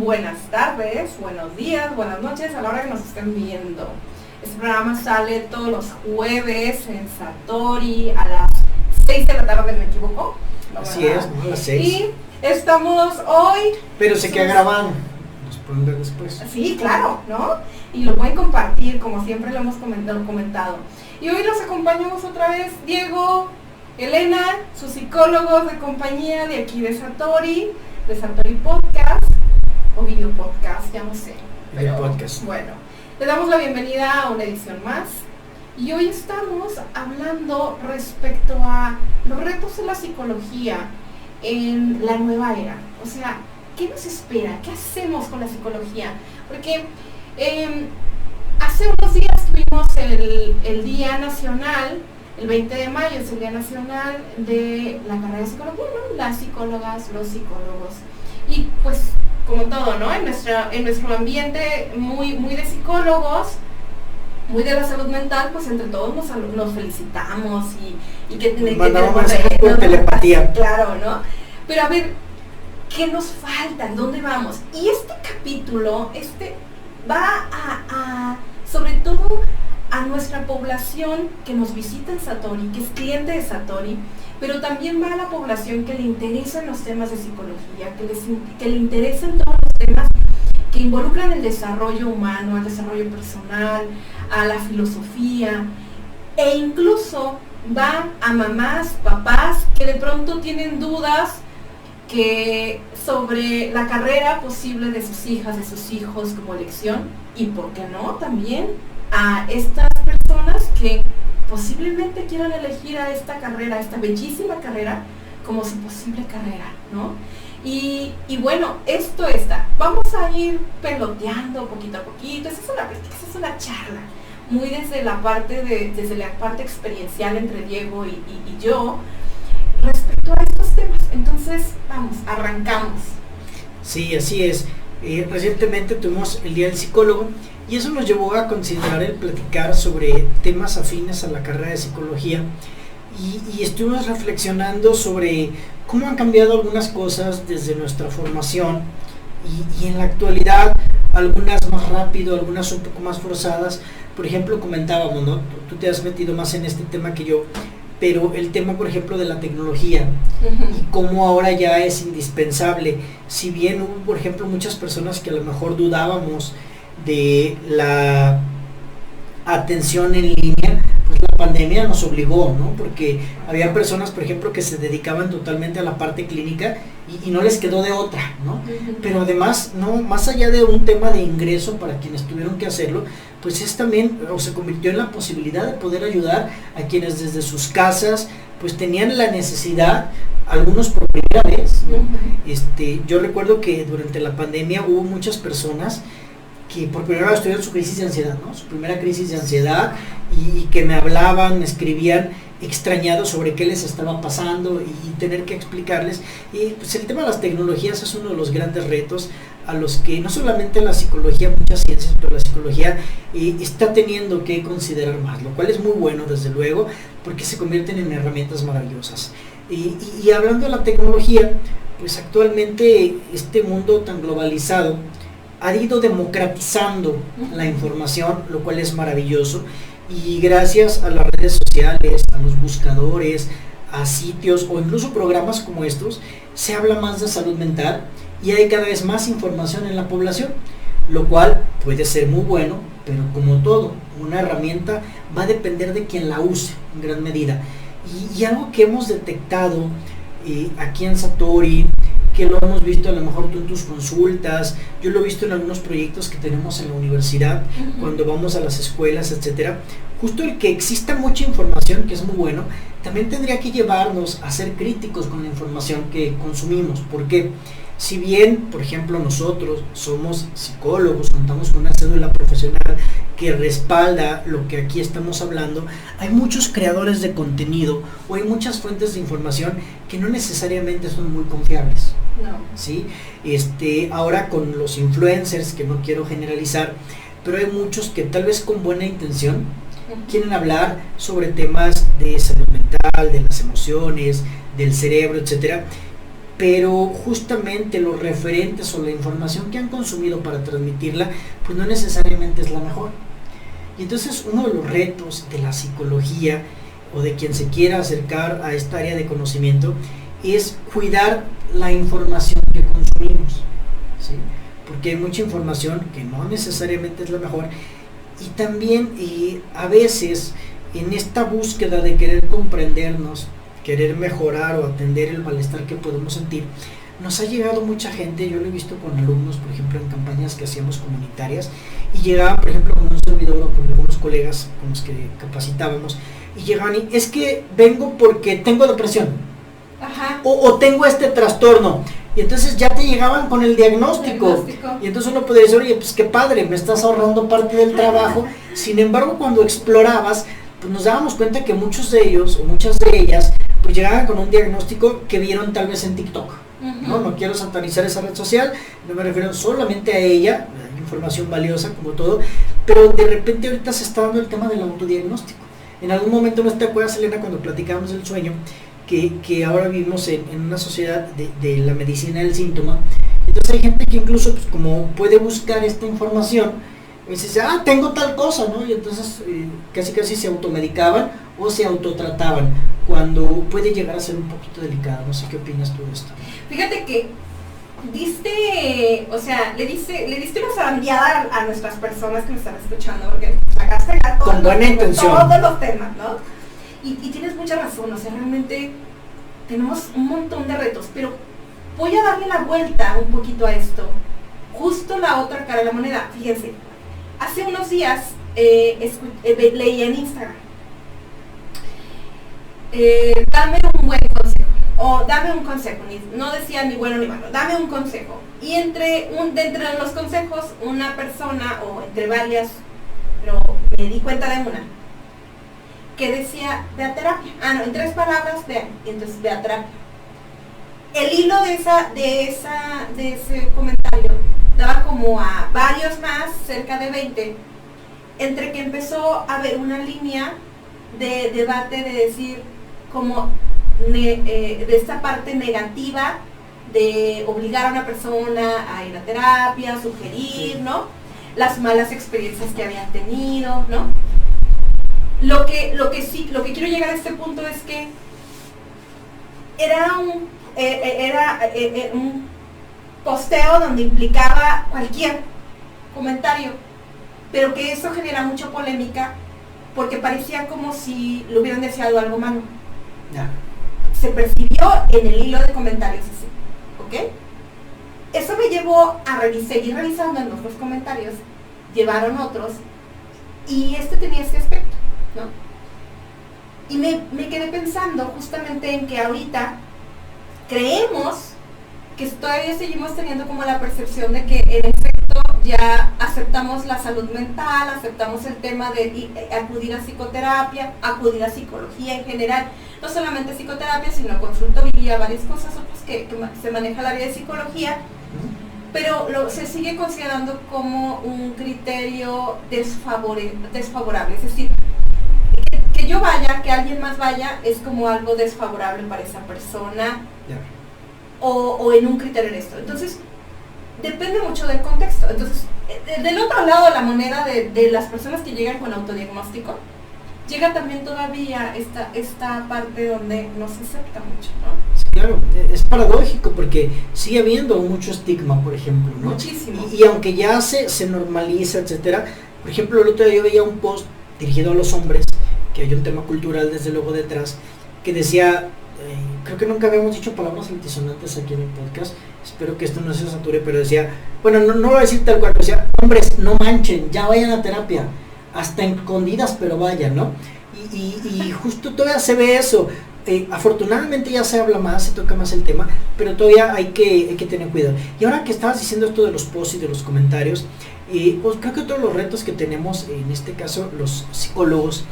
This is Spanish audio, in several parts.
buenas tardes, buenos días, buenas noches a la hora que nos estén viendo. Este programa sale todos los jueves en Satori a las 6 de la tarde, ¿me equivoco? No, así es, ¿no? A las 6. Y estamos hoy... Pero se queda grabado, nos pueden ver después. Sí, claro, ¿no? Y lo pueden compartir, como siempre lo hemos comentado. Y hoy nos acompañamos otra vez Diego, Elena, sus psicólogos de compañía de aquí de Satori Podcast, o video podcast, ya no sé. Video podcast. Bueno, le damos la bienvenida a una edición más. Y hoy estamos hablando respecto a los retos de la psicología en la nueva era. O sea, ¿qué nos espera? ¿Qué hacemos con la psicología? Porque hace unos días tuvimos el Día Nacional, el 20 de mayo es el Día Nacional de la carrera de psicología, ¿no? Las psicólogas, los psicólogos. Y pues, como todo, ¿no? En nuestro ambiente muy de psicólogos, muy de la salud mental, pues entre todos nos felicitamos y que mandamos por telepatía. Claro, ¿no? Pero a ver, ¿qué nos falta? ¿Dónde vamos? Y este capítulo, va a sobre todo a nuestra población que nos visita en Satori, que es cliente de Satori, pero también va a la población que le interesan los temas de psicología, que le interesan todos los temas que involucran el desarrollo humano, el desarrollo personal, a la filosofía, e incluso va a mamás, papás que de pronto tienen dudas sobre la carrera posible de sus hijas, de sus hijos como elección, y por qué no también a estas personas que posiblemente quieran elegir a esta carrera, a esta bellísima carrera, como su posible carrera, ¿no? Y bueno, esto está. Vamos a ir peloteando poquito a poquito. Esa es una charla, muy desde la parte experiencial entre Diego y yo, respecto a estos temas. Entonces, vamos, arrancamos. Sí, así es. Recientemente tuvimos el Día del Psicólogo y eso nos llevó a considerar el platicar sobre temas afines a la carrera de psicología y estuvimos reflexionando sobre cómo han cambiado algunas cosas desde nuestra formación y en la actualidad, algunas más rápido, algunas un poco más forzadas. Por ejemplo, comentábamos, ¿no? Tú te has metido más en este tema que yo, pero el tema, por ejemplo, de la tecnología y cómo ahora ya es indispensable. Si bien hubo, por ejemplo, muchas personas que a lo mejor dudábamos de la atención en línea, pues la pandemia nos obligó, ¿no? Porque había personas, por ejemplo, que se dedicaban totalmente a la parte clínica y no les quedó de otra, ¿no? Pero además, no, más allá de un tema de ingreso para quienes tuvieron que hacerlo, pues es también, o se convirtió en la posibilidad de poder ayudar a quienes desde sus casas, pues tenían la necesidad, algunos por primera vez, ¿no? Yo recuerdo que durante la pandemia hubo muchas personas que por primera vez tuvieron su crisis de ansiedad, ¿no? Su primera crisis de ansiedad y que me hablaban, me escribían extrañados sobre qué les estaba pasando y tener que explicarles. Y pues el tema de las tecnologías es uno de los grandes retos a los que no solamente la psicología, muchas ciencias, pero la psicología está teniendo que considerar más, lo cual es muy bueno desde luego, porque se convierten en herramientas maravillosas. Y hablando de la tecnología, pues actualmente este mundo tan globalizado ha ido democratizando la información, lo cual es maravilloso, y gracias a las redes sociales, a los buscadores, a sitios o incluso programas como estos, se habla más de salud mental y hay cada vez más información en la población, lo cual puede ser muy bueno, pero como todo, una herramienta va a depender de quien la use en gran medida. Y algo que hemos detectado aquí en Satori, que lo hemos visto a lo mejor tú en tus consultas, yo lo he visto en algunos proyectos que tenemos en la universidad, cuando vamos a las escuelas, etcétera. Justo el que exista mucha información, que es muy bueno, también tendría que llevarnos a ser críticos con la información que consumimos, porque si bien, por ejemplo, nosotros somos psicólogos, contamos con una cédula profesional que respalda lo que aquí estamos hablando, hay muchos creadores de contenido o hay muchas fuentes de información que no necesariamente son muy confiables. No. ¿Sí? Ahora con los influencers, que no quiero generalizar, pero hay muchos que tal vez con buena intención quieren hablar sobre temas de salud mental, de las emociones, del cerebro, etcétera, pero justamente los referentes o la información que han consumido para transmitirla, pues no necesariamente es la mejor. Y entonces uno de los retos de la psicología o de quien se quiera acercar a esta área de conocimiento es cuidar la información que consumimos, ¿sí? Porque hay mucha información que no necesariamente es la mejor, y también a veces en esta búsqueda de querer comprendernos, querer mejorar o atender el malestar que podemos sentir, nos ha llegado mucha gente. Yo lo he visto con alumnos, por ejemplo, en campañas que hacíamos comunitarias, y llegaban, por ejemplo, con un servidor o con algunos colegas con los que capacitábamos, y llegaban y es que vengo porque tengo depresión. Ajá. O tengo este trastorno, y entonces ya te llegaban con el diagnóstico. Y entonces uno puede decir, oye, pues qué padre, me estás ahorrando parte del trabajo. Sin embargo, cuando explorabas, pues nos dábamos cuenta que muchos de ellos o muchas de ellas pues llegaban con un diagnóstico que vieron tal vez en TikTok. No quiero satanizar esa red social, no me refiero solamente a ella, hay información valiosa como todo, pero de repente ahorita se está dando el tema del autodiagnóstico. En algún momento, ¿no te acuerdas, Elena, cuando platicábamos del sueño? Que ahora vivimos en una sociedad de la medicina del síntoma. Entonces hay gente que incluso, pues, como puede buscar esta información, y dice, tengo tal cosa, ¿no? Y entonces casi se automedicaban o se autotrataban, cuando puede llegar a ser un poquito delicado. No sé qué opinas tú de esto. Fíjate que le diste una zarandeada a nuestras personas que nos están escuchando, porque sacaste con buena intención todos los temas, ¿no? Y tienes mucha razón, o sea, realmente tenemos un montón de retos, pero voy a darle la vuelta un poquito a esto. Justo la otra cara de la moneda. Fíjense, hace unos días leí en Instagram, dame un buen consejo, o dame un consejo, no decía ni bueno ni malo, dame un consejo. Y entre los consejos, una persona, o entre varias, pero me di cuenta de una, que decía, ve a terapia. En 3 palabras, entonces ve a terapia. El hilo de ese comentario daba como a varios más, cerca de 20, entre que empezó a haber una línea de debate de decir como de esta parte negativa de obligar a una persona a ir a terapia, sugerir, ¿no? Las malas experiencias que habían tenido, ¿no? Lo que quiero llegar a este punto es que era un posteo donde implicaba cualquier comentario, pero que eso genera mucha polémica, porque parecía como si le hubieran deseado algo malo. Se percibió en el hilo de comentarios así, ¿ok? Eso me llevó a seguir revisando en los comentarios, llevaron otros, y tenía este aspecto, ¿no? Y me quedé pensando justamente en que ahorita creemos que todavía seguimos teniendo como la percepción de que en efecto ya aceptamos la salud mental, aceptamos el tema de acudir a psicoterapia, acudir a psicología en general, no solamente psicoterapia, sino consultoría, varias cosas otras que se maneja la área de psicología, pero se sigue considerando como un criterio desfavorable, es decir, que yo vaya, que alguien más vaya, es como algo desfavorable para esa persona, o en un criterio en esto. Entonces, depende mucho del contexto. Entonces, del otro lado de la moneda de las personas que llegan con autodiagnóstico, llega también todavía esta parte donde no se acepta mucho, ¿no? Sí, claro, es paradójico porque sigue habiendo mucho estigma, por ejemplo, ¿no? Muchísimo. Y aunque ya se normaliza, etcétera, por ejemplo, el otro día yo veía un post dirigido a los hombres, que hay un tema cultural desde luego detrás, que decía, creo que nunca habíamos dicho palabras altisonantes aquí en el podcast, espero que esto no se sature, pero decía, bueno, no voy a decir tal cual, pero decía, hombres, no manchen, ya vayan a terapia, hasta escondidas, pero vayan, ¿no? Y justo todavía se ve eso. Afortunadamente ya se habla más, se toca más el tema, pero todavía hay que tener cuidado. Y ahora que estabas diciendo esto de los posts y de los comentarios, pues creo que todos los retos que tenemos, en este caso los psicólogos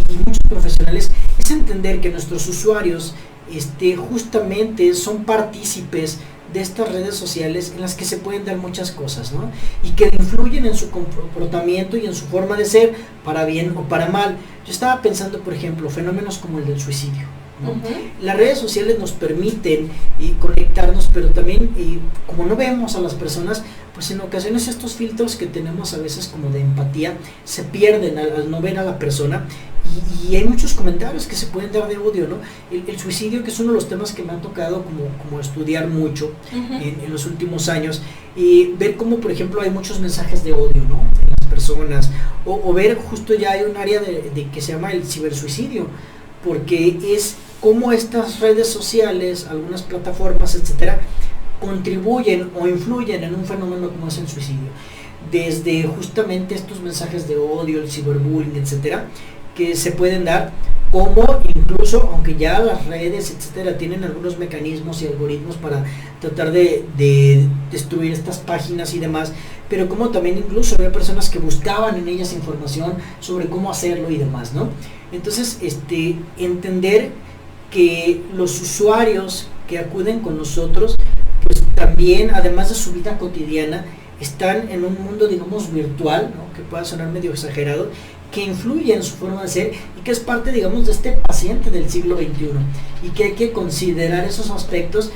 y muchos profesionales, es entender que nuestros usuarios justamente son partícipes de estas redes sociales en las que se pueden dar muchas cosas, ¿no? Y que influyen en su comportamiento y en su forma de ser, para bien o para mal. Yo estaba pensando, por ejemplo, fenómenos como el del suicidio, ¿no? Uh-huh. Las redes sociales nos permiten conectarnos, pero también como no vemos a las personas, pues en ocasiones estos filtros que tenemos a veces como de empatía se pierden al no ver a la persona. Y hay muchos comentarios que se pueden dar de odio, ¿no? El suicidio, que es uno de los temas que me ha tocado como estudiar mucho Uh-huh. en los últimos años, y ver cómo, por ejemplo, hay muchos mensajes de odio, ¿no? En las personas, o ver justo ya hay un área de que se llama el cibersuicidio, porque es cómo estas redes sociales, algunas plataformas, etcétera, contribuyen o influyen en un fenómeno como es el suicidio. Desde justamente estos mensajes de odio, el ciberbullying, etcétera, que se pueden dar, como incluso, aunque ya las redes, etcétera, tienen algunos mecanismos y algoritmos para tratar de destruir estas páginas y demás, pero como también incluso había personas que buscaban en ellas información sobre cómo hacerlo y demás, ¿no? Entonces, entender que los usuarios que acuden con nosotros, pues también, además de su vida cotidiana, están en un mundo, digamos, virtual, ¿no? Que pueda sonar medio exagerado, que influye en su forma de ser y que es parte, digamos, de este paciente del siglo XXI, y que hay que considerar esos aspectos,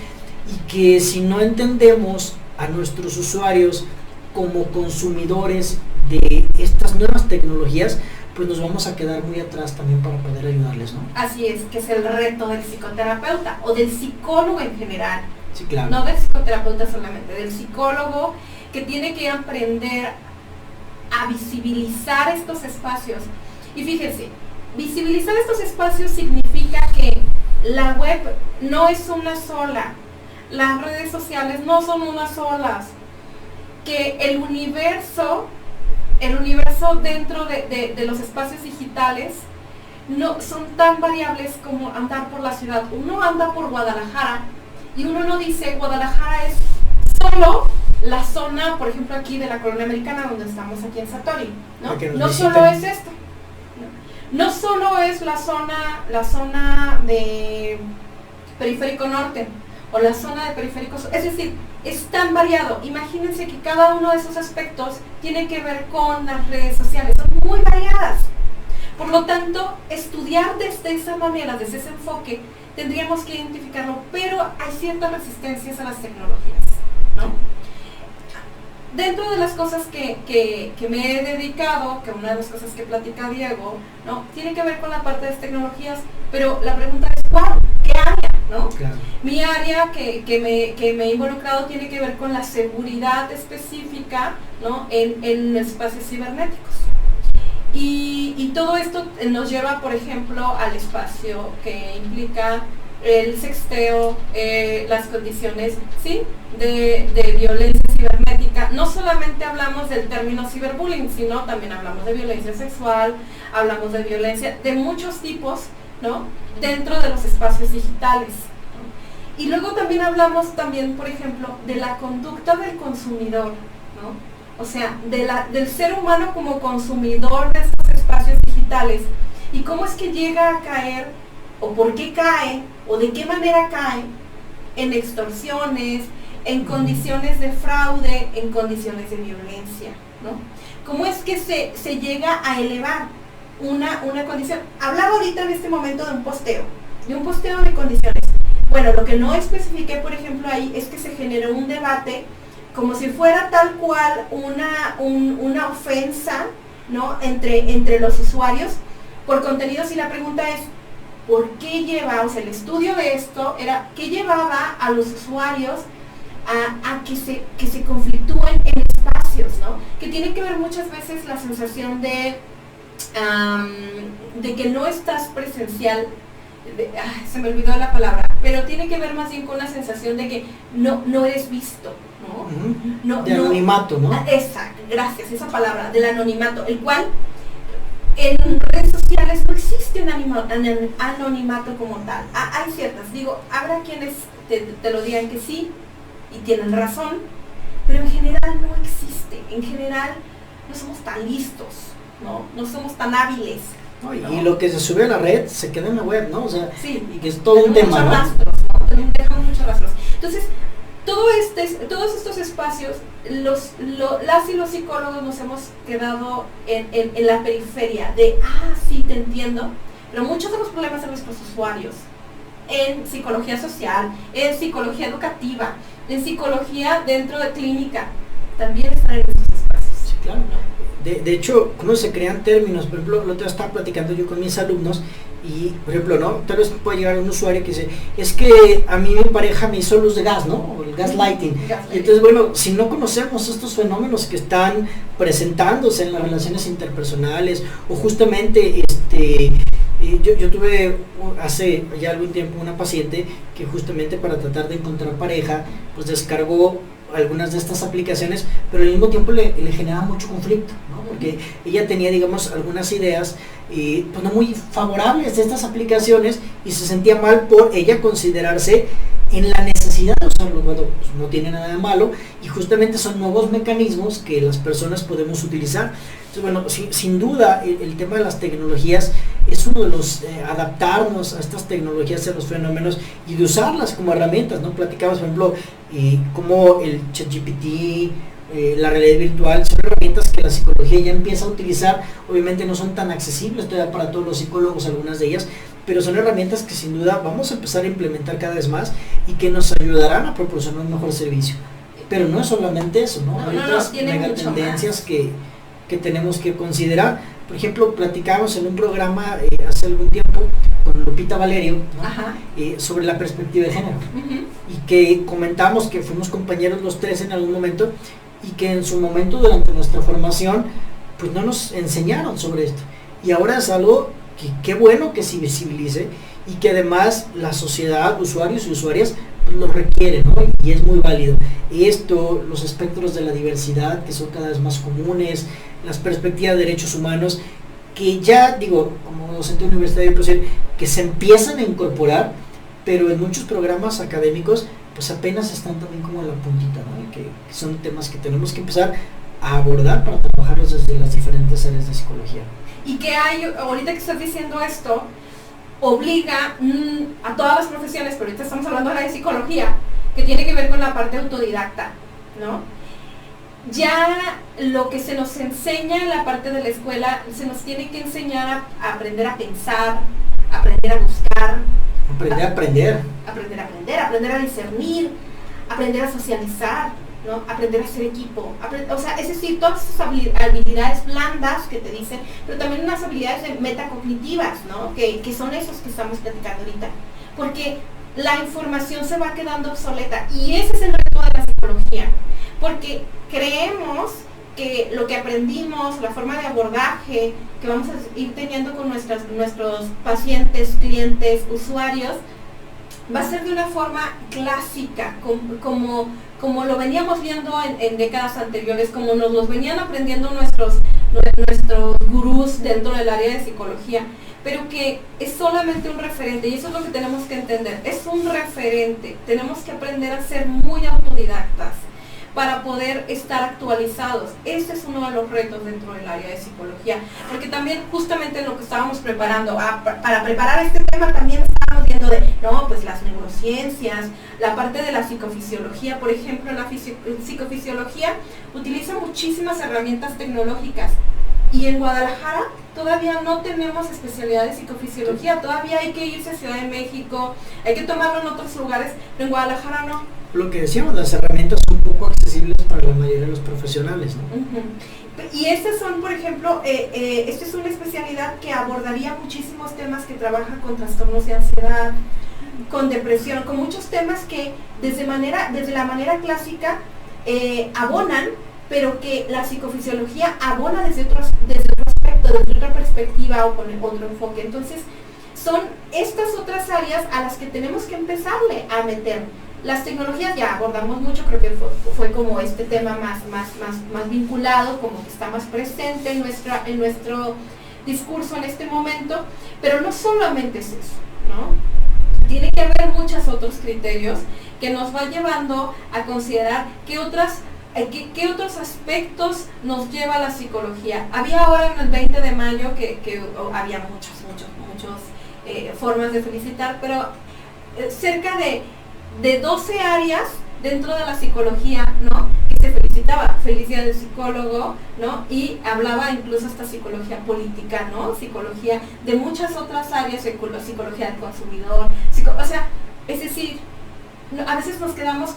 y que si no entendemos a nuestros usuarios como consumidores de estas nuevas tecnologías, pues nos vamos a quedar muy atrás también para poder ayudarles, ¿no? Así es, que es el reto del psicoterapeuta o del psicólogo en general. Sí, claro. No del psicoterapeuta solamente, del psicólogo, que tiene que aprender a visibilizar estos espacios. Y fíjense, visibilizar estos espacios significa que la web no es una sola, las redes sociales no son unas solas, que el universo dentro de los espacios digitales no son tan variables como andar por la ciudad. Uno anda por Guadalajara y uno no dice Guadalajara es solo la zona, por ejemplo, aquí de la Colonia Americana, donde estamos aquí en Satori, ¿no? No solo es esto, no solo es la zona de Periférico Norte o la zona de Periférico Sur, es decir, es tan variado. Imagínense que cada uno de esos aspectos tiene que ver con las redes sociales, son muy variadas. Por lo tanto, estudiar desde esa manera, desde ese enfoque, tendríamos que identificarlo, pero hay ciertas resistencias a las tecnologías, ¿no? Dentro de las cosas que me he dedicado, que una de las cosas que platica Diego, ¿no? Tiene que ver con la parte de las tecnologías, pero la pregunta es ¿cuál? ¿Qué área? ¿No? Claro. Mi área que me he involucrado tiene que ver con la seguridad específica, ¿no? en espacios cibernéticos. Y todo esto nos lleva, por ejemplo, al espacio que implica el sexteo, las condiciones, ¿sí? de violencia cibernética. No solamente hablamos del término ciberbullying, sino también hablamos de violencia sexual, hablamos de violencia de muchos tipos, ¿no? Dentro de los espacios digitales, ¿no? Y luego también hablamos por ejemplo, de la conducta del consumidor, ¿no? O sea, del ser humano como consumidor de estos espacios digitales, y cómo es que llega a caer, o por qué cae, o de qué manera cae en extorsiones, en condiciones de fraude, en condiciones de violencia, ¿no? ¿Cómo es que se llega a elevar una condición? Hablaba ahorita en este momento de un posteo de condiciones. Bueno, lo que no especifiqué, por ejemplo, ahí es que se generó un debate como si fuera tal cual una ofensa, ¿no? entre los usuarios por contenidos, y la pregunta es ¿por qué lleva? O sea, el estudio de esto era ¿qué llevaba a los usuarios a que se conflictúen en espacios, ¿no? Que tiene que ver muchas veces la sensación de que no estás presencial, se me olvidó la palabra, pero tiene que ver más bien con la sensación de que no eres visto, ¿no? Uh-huh. De anonimato, ¿no? Exacto, gracias, esa palabra, del anonimato, el cual en redes sociales no existe un anonimato como tal. Hay ciertas, habrá quienes te lo digan que sí, y tienen razón, pero en general no existe. En general no somos tan listos, no somos tan hábiles, ¿no? Y lo que se sube a la red se queda en la web, ¿no? O sea, sí, y que es todo un tema, ¿no? Rastros, ¿no? Dejamos muchos rastros. Entonces, todos estos espacios, las y los psicólogos nos hemos quedado en la periferia de, sí, te entiendo, pero muchos de los problemas de nuestros usuarios, en psicología social, en psicología educativa, en psicología dentro de clínica, también están en esos espacios. Sí, claro. De hecho, ¿cómo se crean términos? Por ejemplo, lo otro estaba platicando yo con mis alumnos y, por ejemplo, ¿no? Tal vez puede llegar un usuario que dice, es que a mí mi pareja me hizo luz de gas, ¿no? O el gaslighting. Y entonces, bueno, si no conocemos estos fenómenos que están presentándose en las relaciones interpersonales, o justamente, yo tuve hace ya algún tiempo una paciente que justamente para tratar de encontrar pareja, pues descargó algunas de estas aplicaciones, pero al mismo tiempo le generaba mucho conflicto, ¿no? Porque ella tenía, digamos, algunas ideas pues no muy favorables de estas aplicaciones y se sentía mal por ella considerarse en la necesidad de usarlo. Bueno, pues no tiene nada de malo y justamente son nuevos mecanismos que las personas podemos utilizar. Entonces, bueno, sin duda el tema de las tecnologías es uno de los adaptarnos a estas tecnologías, a los fenómenos y de usarlas como herramientas, ¿no? Platicamos, por ejemplo, como el ChatGPT, la realidad virtual, son herramientas que la psicología ya empieza a utilizar. Obviamente no son tan accesibles todavía para todos los psicólogos, algunas de ellas, pero son herramientas que sin duda vamos a empezar a implementar cada vez más y que nos ayudarán a proporcionar un mejor servicio. Pero no es solamente eso, ¿no? Hay otras megatendencias que tenemos que considerar. Por ejemplo, platicamos en un programa hace algún tiempo con Lupita Valerio, ¿no? Sobre la perspectiva de género. Y que comentamos que fuimos compañeros los tres en algún momento y que en su momento durante nuestra formación pues no nos enseñaron sobre esto. Y ahora es algo que qué bueno que se visibilice y que además la sociedad, usuarios y usuarias, pues lo requiere, ¿no? Y es muy válido. Esto, los espectros de la diversidad que son cada vez más comunes, las perspectivas de derechos humanos, que ya, digo, como docente universitario, pues decir, que se empiezan a incorporar, pero en muchos programas académicos, pues apenas están también como en la puntita, ¿no? Que son temas que tenemos que empezar a abordar para trabajarlos desde las diferentes áreas de psicología. Y que hay, ahorita que estás diciendo esto, obliga a todas las profesiones, pero ahorita estamos hablando ahora de psicología, que tiene que ver con la parte autodidacta, ¿no? Ya lo que se nos enseña en la parte de la escuela, se nos tiene que enseñar a aprender a pensar, aprender a buscar, aprender a discernir, aprender a socializar, ¿no? Aprender a hacer equipo, o sea, es decir, todas esas habilidades blandas que te dicen, pero también unas habilidades metacognitivas, ¿no? Que son esos que estamos platicando ahorita, porque la información se va quedando obsoleta y ese es el reto de la psicología, porque creemos que lo que aprendimos, la forma de abordaje que vamos a ir teniendo con nuestros pacientes, clientes, usuarios, va a ser de una forma clásica, como lo veníamos viendo en décadas anteriores, como nos los venían aprendiendo nuestros gurús dentro del área de psicología, pero que es solamente un referente, y eso es lo que tenemos que entender, es un referente. Tenemos que aprender a ser muy autodidactas para poder estar actualizados. Ese es uno de los retos dentro del área de psicología, porque también justamente en lo que estábamos preparando, para preparar este tema también estábamos viendo pues las neurociencias, la parte de la psicofisiología. Por ejemplo, en la psicofisiología utiliza muchísimas herramientas tecnológicas, y en Guadalajara todavía no tenemos especialidad de psicofisiología, todavía hay que irse a Ciudad de México, hay que tomarlo en otros lugares, pero en Guadalajara no. Lo que decíamos, las herramientas son poco accesibles para la mayoría de los profesionales, ¿no? Y estas son, por ejemplo, esta es una especialidad que abordaría muchísimos temas que trabajan con trastornos de ansiedad, con depresión, con muchos temas que desde la manera clásica abonan, pero que la psicofisiología abona desde otro aspecto, desde otra perspectiva o con otro enfoque. Entonces, son estas otras áreas a las que tenemos que empezarle a meter. Las tecnologías ya abordamos mucho, creo que fue como este tema más vinculado, como que está más presente en nuestro discurso en este momento, pero no solamente es eso, ¿no? Tiene que haber muchos otros criterios que nos va llevando a considerar qué otros aspectos nos lleva la psicología. Había ahora en el 20 de mayo que había muchas formas de felicitar, pero cerca de 12 áreas dentro de la psicología, ¿no? Que se felicitan citaba Feliz Día del Psicólogo, ¿no? Y hablaba incluso hasta psicología política, ¿no? Psicología de muchas otras áreas, psicología del consumidor, o sea, es decir, a veces nos quedamos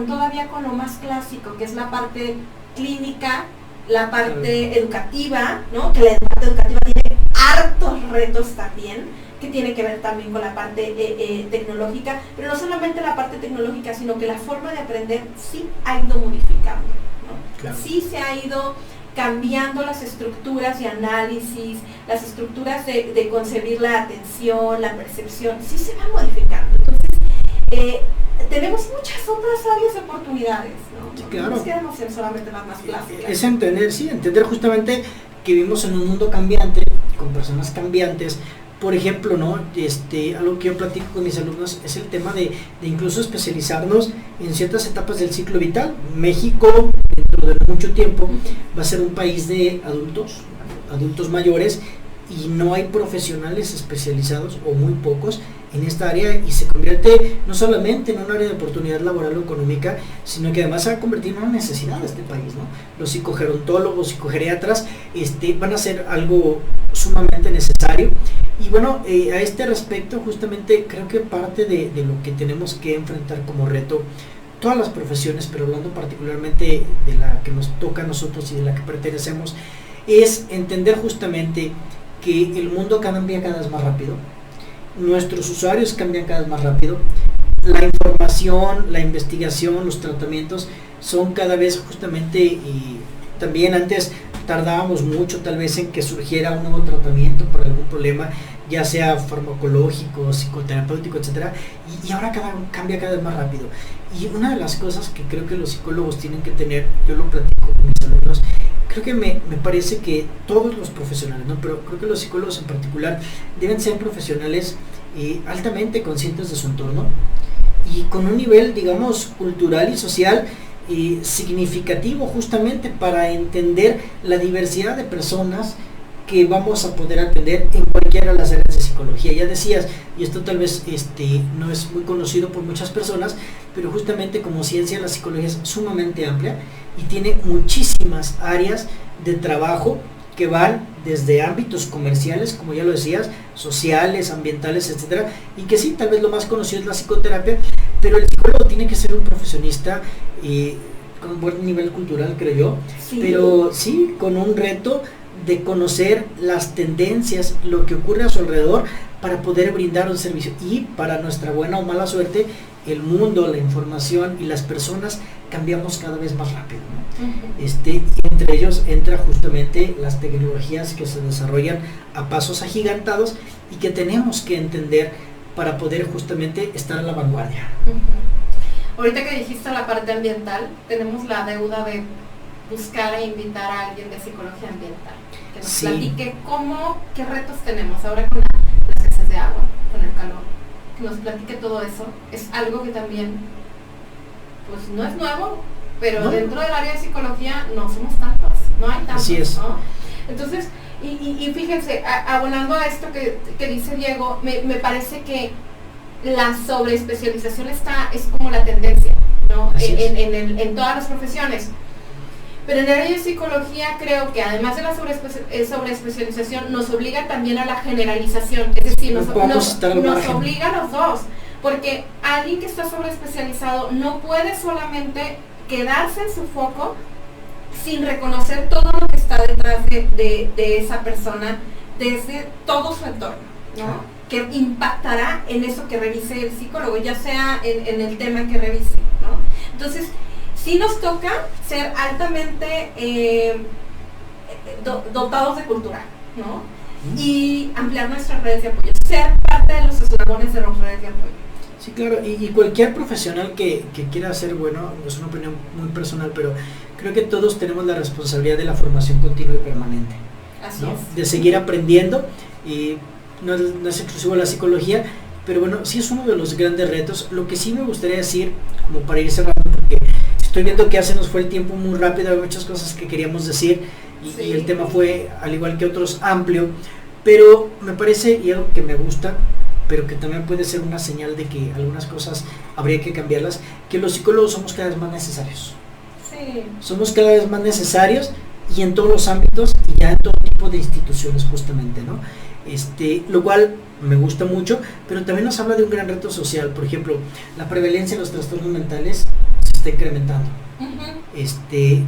todavía con lo más clásico, que es la parte clínica, la parte educativa, ¿no? Que la parte educativa tiene hartos retos también, que tiene que ver también con la parte tecnológica, pero no solamente la parte tecnológica, sino que la forma de aprender sí ha ido modificando, ¿no? Claro. Sí se ha ido cambiando las estructuras de análisis, las estructuras de concebir la atención, la percepción, sí se va modificando. Entonces, tenemos muchas otras áreas de oportunidades, ¿no? Sí, claro. No nos quedamos en solamente las más clásicas. Es entender justamente que vivimos en un mundo cambiante, con personas cambiantes. Por ejemplo, ¿no? Algo que yo platico con mis alumnos es el tema de incluso especializarnos en ciertas etapas del ciclo vital. México, dentro de mucho tiempo, va a ser un país de adultos mayores, y no hay profesionales especializados, o muy pocos, en esta área, y se convierte no solamente en un área de oportunidad laboral o económica, sino que además se va a convertir en una necesidad de este país, ¿no? Los psicogerontólogos, psicogeriatras van a ser algo sumamente necesario. Y bueno, a este respecto, justamente creo que parte de lo que tenemos que enfrentar como reto, todas las profesiones, pero hablando particularmente de la que nos toca a nosotros y de la que pertenecemos, es entender justamente que el mundo cambia cada vez más rápido, nuestros usuarios cambian cada vez más rápido, la información, la investigación, los tratamientos son cada vez justamente, y también antes tardábamos mucho tal vez en que surgiera un nuevo tratamiento para algún problema, ya sea farmacológico, psicoterapéutico, etcétera, y ahora cambia cada vez más rápido. Y una de las cosas que creo que los psicólogos tienen que tener, yo lo platico con mis alumnos, creo que me parece que todos los profesionales, ¿no? Pero creo que los psicólogos en particular deben ser profesionales altamente conscientes de su entorno y con un nivel, digamos, cultural y social significativo, justamente para entender la diversidad de personas que vamos a poder atender en cualquiera de las áreas de psicología. Ya decías, y esto tal vez no es muy conocido por muchas personas, pero justamente como ciencia la psicología es sumamente amplia y tiene muchísimas áreas de trabajo que van desde ámbitos comerciales, como ya lo decías, sociales, ambientales, etcétera, y que sí, tal vez lo más conocido es la psicoterapia, pero el psicólogo tiene que ser un profesionista con un buen nivel cultural, creo yo, sí. Pero sí, con un reto de conocer las tendencias, lo que ocurre a su alrededor, para poder brindar un servicio. Y para nuestra buena o mala suerte, el mundo, la información y las personas cambiamos cada vez más rápido, ¿no? Uh-huh. Entre ellos entra justamente las tecnologías que se desarrollan a pasos agigantados y que tenemos que entender para poder justamente estar a la vanguardia. Uh-huh. Ahorita que dijiste la parte ambiental, tenemos la deuda de buscar e invitar a alguien de psicología ambiental que nos platique qué retos tenemos ahora con la escasez de agua, con el calor, que nos platique todo eso. Es algo que también, pues no es nuevo, pero dentro del área de psicología no somos tantos, no hay tantos. Así es. ¿No? Entonces, y fíjense, abonando a esto que dice Diego, me parece que la sobreespecialización es como la tendencia, ¿no? En todas las profesiones. Pero en el área de psicología creo que además de la sobreespecialización nos obliga también a la generalización, es decir, nos obliga a los dos, porque alguien que está sobreespecializado no puede solamente quedarse en su foco sin reconocer todo lo que está detrás de esa persona desde todo su entorno, ¿no? Que impactará en eso que revise el psicólogo, ya sea en el tema que revise, ¿no? Entonces, sí nos toca ser altamente dotados de cultura, ¿no? Y ampliar nuestras redes de apoyo, ser parte de los eslabones de las redes de apoyo. Sí, claro, y cualquier profesional que quiera ser bueno, es una opinión muy personal, pero creo que todos tenemos la responsabilidad de la formación continua y permanente. Así ¿no? es. De seguir aprendiendo, y no es exclusivo de la psicología, pero bueno, sí es uno de los grandes retos. Lo que sí me gustaría decir, como para ir cerrando, porque estoy viendo que se nos fue el tiempo muy rápido, hay muchas cosas que queríamos decir, y el tema fue, al igual que otros, amplio, pero me parece, y algo que me gusta, pero que también puede ser una señal de que algunas cosas habría que cambiarlas, que los psicólogos somos cada vez más necesarios. Sí. Somos cada vez más necesarios y en todos los ámbitos y ya en todo tipo de instituciones justamente, ¿no? Lo cual me gusta mucho, pero también nos habla de un gran reto social. Por ejemplo, la prevalencia de los trastornos mentales se está incrementando.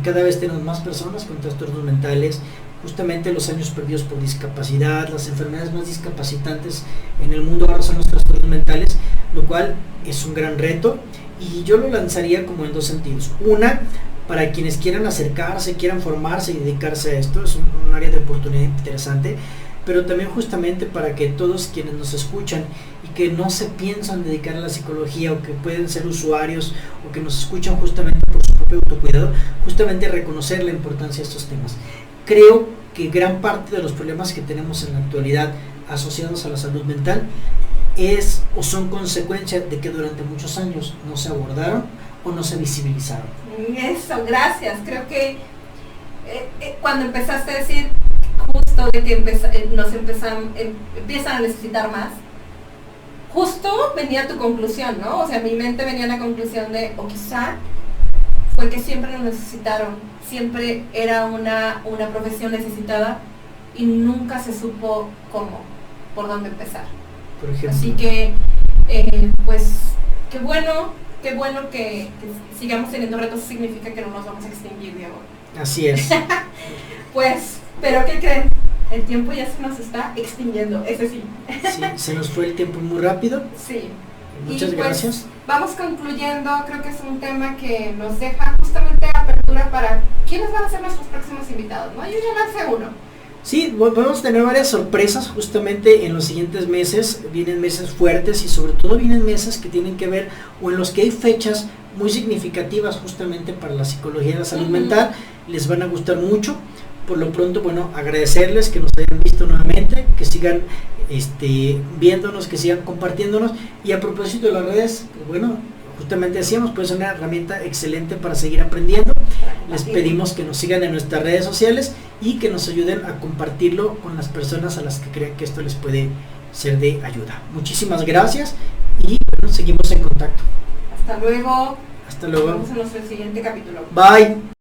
Cada vez tenemos más personas con trastornos mentales, justamente los años perdidos por discapacidad, las enfermedades más discapacitantes en el mundo ahora son los trastornos mentales, lo cual es un gran reto y yo lo lanzaría como en dos sentidos. Una, para quienes quieran acercarse, quieran formarse y dedicarse a esto, es un área de oportunidad interesante, pero también justamente para que todos quienes nos escuchan y que no se piensan dedicar a la psicología o que pueden ser usuarios o que nos escuchan justamente por su propio autocuidado, justamente reconocer la importancia de estos temas. Creo que gran parte de los problemas que tenemos en la actualidad asociados a la salud mental es o son consecuencia de que durante muchos años no se abordaron o no se visibilizaron. Eso, gracias. Creo que cuando empezaste a decir justo de que empiezan a necesitar más, justo venía tu conclusión, ¿no? O sea, a mi mente venía la conclusión de, o quizá fue que siempre lo necesitaron, siempre era una profesión necesitada y nunca se supo cómo, por dónde empezar. Por ejemplo. Así que, pues, qué bueno que sigamos teniendo retos, significa que no nos vamos a extinguir, Diego. Así es. Pues, pero ¿qué creen? El tiempo ya se nos está extinguiendo, ese sí. Sí, se nos fue el tiempo muy rápido. Sí. Muchas gracias. Vamos concluyendo, creo que es un tema que nos deja justamente apertura para quiénes van a ser nuestros próximos invitados, ¿no? Yo ya lancé uno. Sí, vamos a tener varias sorpresas justamente en los siguientes meses. Vienen meses fuertes y sobre todo vienen meses que tienen que ver o en los que hay fechas muy significativas justamente para la psicología y la salud mental. Les van a gustar mucho. Por lo pronto, bueno, agradecerles que nos hayan visto nuevamente, que sigan viéndonos, que sigan compartiéndonos. Y a propósito de las redes, pues bueno, justamente decíamos, pues es una herramienta excelente para seguir aprendiendo. Les pedimos que nos sigan en nuestras redes sociales y que nos ayuden a compartirlo con las personas a las que crean que esto les puede ser de ayuda. Muchísimas gracias y bueno, seguimos en contacto. Hasta luego. Hasta luego. Nos vemos en nuestro siguiente capítulo. Bye.